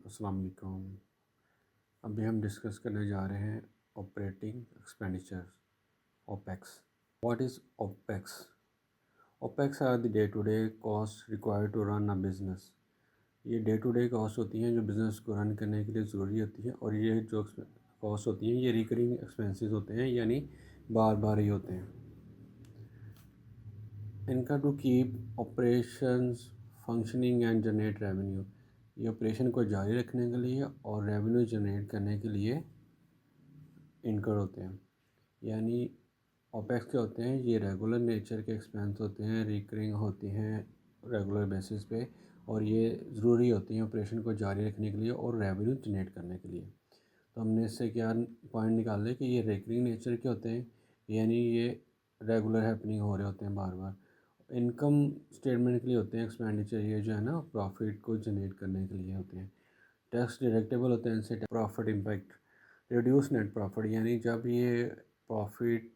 السلام علیکم۔ ابھی ہم ڈسکس کرنے جا رہے ہیں operating expenditure opex. What is opex? Opex are the day to day cost required to run a business. یہ ڈے ٹو ڈے کاسٹ ہوتی ہیں جو بزنس کو رن کرنے کے لیے ضروری ہوتی ہیں، اور یہ جو کاسٹ ہوتی ہیں یہ ریکرنگ ایکسپینسز ہوتے ہیں، یعنی بار بار ہی ہوتے ہیں۔ ان کا to keep operations functioning and generate revenue, یہ آپریشن کو جاری رکھنے کے لیے اور ریونیو جنریٹ کرنے کے لیے انکر ہوتے ہیں۔ یعنی اوپیکس کیا ہوتے ہیں؟ یہ ریگولر نیچر کے ایکسپینس ہوتے ہیں، ریکرنگ ہوتی ہیں ریگولر بیسس پہ، اور یہ ضروری ہوتی ہیں آپریشن کو جاری رکھنے کے لیے اور ریونیو جنریٹ کرنے کے لیے۔ تو ہم نے اس سے کیا پوائنٹ نکال لے کہ یہ ریکرنگ نیچر کے ہوتے ہیں، یعنی یہ ریگولر ہیپننگ ہو رہے ہوتے ہیں بار بار۔ انکم اسٹیٹمنٹ کے لیے ہوتے ہیں ایکسپینڈیچر، یہ جو ہے نا پروفٹ کو جنریٹ کرنے کے لیے ہوتے ہیں۔ ٹیکس ڈیڈکٹیبل ہوتے ہیں، ان سے profit impact reduce net profit, یعنی جب یہ پروفٹ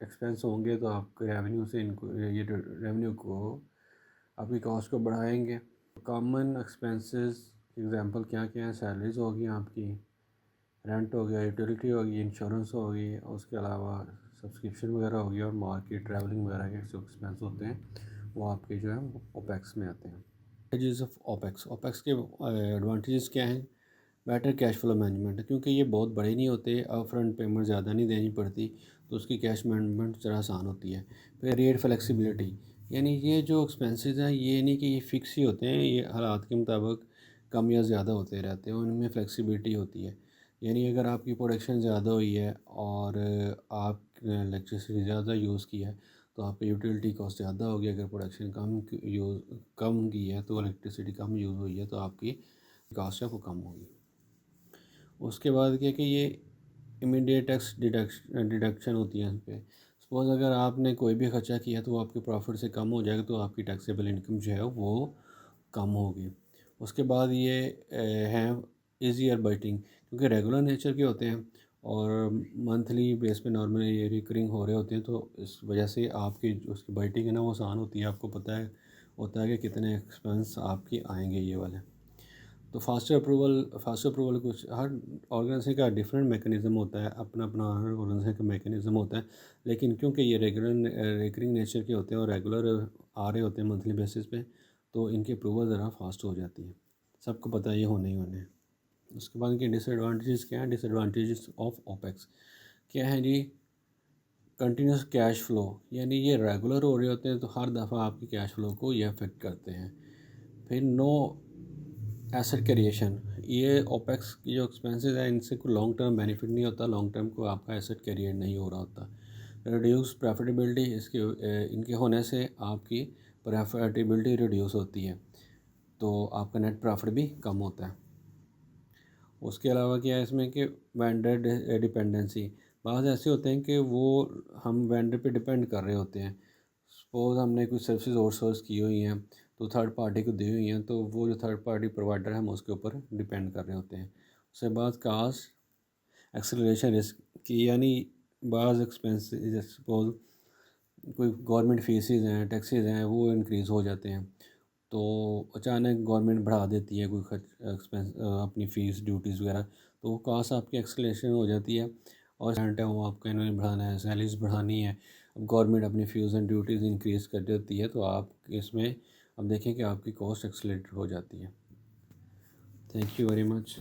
ایکسپینس ہوں گے تو آپ کے ریونیو سے یہ ریونیو کو آپ کی کاسٹ کو بڑھائیں گے۔ کامن ایکسپینسز ایگزامپل کیا کیا ہیں؟ سیلریز ہوگی، آپ کی رینٹ ہو گیا، یوٹیلیٹی ہوگی، انشورنس ہوگی، اور اس کے علاوہ سبسکرپشن وغیرہ ہوگی، اور مارکیٹ ٹریولنگ وغیرہ کے جو ایکسپینس ہوتے ہیں وہ آپ کے جو ہے اوپیکس میں آتے ہیں۔ Advantages of اوپیکس۔ اوپیکس کے ایڈوانٹیجز کیا ہیں؟ بیٹر کیش فلو مینجمنٹ، کیونکہ یہ بہت بڑے نہیں ہوتے، اپ فرنٹ پیمنٹ زیادہ نہیں دینی پڑتی، تو اس کی کیش مینجمنٹ ذرا آسان ہوتی ہے۔ پھر ریٹ فلیکسیبلٹی، یعنی یہ جو ایکسپینسز ہیں یہ نہیں کہ یہ فکس ہی ہوتے ہیں، یہ حالات کے مطابق کم یا زیادہ ہوتے رہتے ہیں، ان میں فلیکسیبلٹی ہوتی ہے۔ یعنی اگر آپ کی پروڈکشن زیادہ ہوئی ہے اور آپ نے الیکٹریسٹی زیادہ یوز کی ہے تو آپ کی یوٹیلیٹی کاسٹ زیادہ ہوگی۔ اگر پروڈکشن کم کی ہے تو الیکٹریسٹی کم یوز ہوئی ہے تو آپ کی کاسٹ ہے وہ کم ہوگی۔ اس کے بعد کیا کہ یہ امیڈیٹ ٹیکس ڈیڈکشن ہوتی ہے اس پہ۔ سپوز اگر آپ نے کوئی بھی خرچہ کیا تو وہ آپ کے پروفٹ سے کم ہو جائے گا، تو آپ کی ٹیکسیبل انکم جو ہے وہ کم ہوگی۔ اس کے بعد یہ ہیں ایزیئر بجٹنگ، کیونکہ ریگولر نیچر کے ہوتے ہیں اور منتھلی بیس پہ نارملی یہ ریکرنگ ہو رہے ہوتے ہیں، تو اس وجہ سے آپ کی اس کی بجٹنگ ہے نا وہ آسان ہوتی ہے، آپ کو پتہ ہے ہوتا ہے کہ کتنے ایکسپینس آپ کی آئیں گے یہ والے۔ تو فاسٹر اپروول کچھ ہر آرگنائزیشن کا ڈفرینٹ میکانزم ہوتا ہے، اپنا اپنا ہر آرگنائزیشن کا میکانزم ہوتا ہے، لیکن کیونکہ یہ ریکرنگ نیچر کے ہوتے ہیں اور ریگولر آ رہے ہوتے ہیں منتھلی بیسس پہ، تو ان کی اپروول ذرا فاسٹ ہو جاتی ہے، سب کو پتہ ہے یہ ہونے ہی ہونے ہیں۔ اس کے بعد ان کے ڈس ایڈوانٹیجز کیا ہیں؟ ڈس ایڈوانٹیجز آف اوپیکس کیا ہیں جی؟ کنٹینیوس کیش فلو، یعنی یہ ریگولر ہو رہے ہوتے ہیں تو ہر دفعہ آپ کی کیش فلو کو یہ افیکٹ کرتے ہیں۔ پھر نو ایسٹ کریشن، یہ اوپیکس کی جو ایکسپینسز ہیں ان سے کوئی لانگ ٹرم بینیفٹ نہیں ہوتا، لانگ ٹرم کو آپ کا ایسٹ کریٹ نہیں ہو رہا ہوتا۔ ریڈیوس پروفیٹیبلٹی، ان کے ہونے سے آپ کی پروفیٹیبلٹی ریڈیوس ہوتی ہے، تو آپ کا نیٹ پروفٹ بھی کم ہوتا ہے۔ اس کے علاوہ کیا ہے اس میں کہ وینڈر ڈپینڈنسی، بعض ایسے ہوتے ہیں کہ وہ ہم وینڈر پہ ڈپینڈ کر رہے ہوتے ہیں۔ سپوز ہم نے کوئی سروسز آؤٹ سورس کی ہوئی ہیں تو تھرڈ پارٹی کو دی ہوئی ہیں، تو وہ جو تھرڈ پارٹی پرووائڈر ہے ہم اس کے اوپر ڈپینڈ کر رہے ہوتے ہیں۔ اس کے بعد کاسٹ ایکسلریشن رسک کی، یعنی بعض ایکسپینسز سپوز کوئی گورنمنٹ فیسز ہیں، ٹیکسیز ہیں، وہ انکریز ہو جاتے ہیں، تو اچانک گورنمنٹ بڑھا دیتی ہے کوئی ایکسپینس اپنی فیس ڈیوٹیز وغیرہ، تو وہ کاسٹ آپ کی ایکسلیشن ہو جاتی ہے، اور ہے وہ آپ کا انہوں نے بڑھانا ہے، سیلریز بڑھانی ہے، اب گورنمنٹ اپنی فیوز اینڈ ڈیوٹیز انکریز کر دیتی ہے، تو آپ اس میں اب دیکھیں کہ آپ کی کاسٹ ایکسلیٹ ہو جاتی ہے۔ Thank you very much.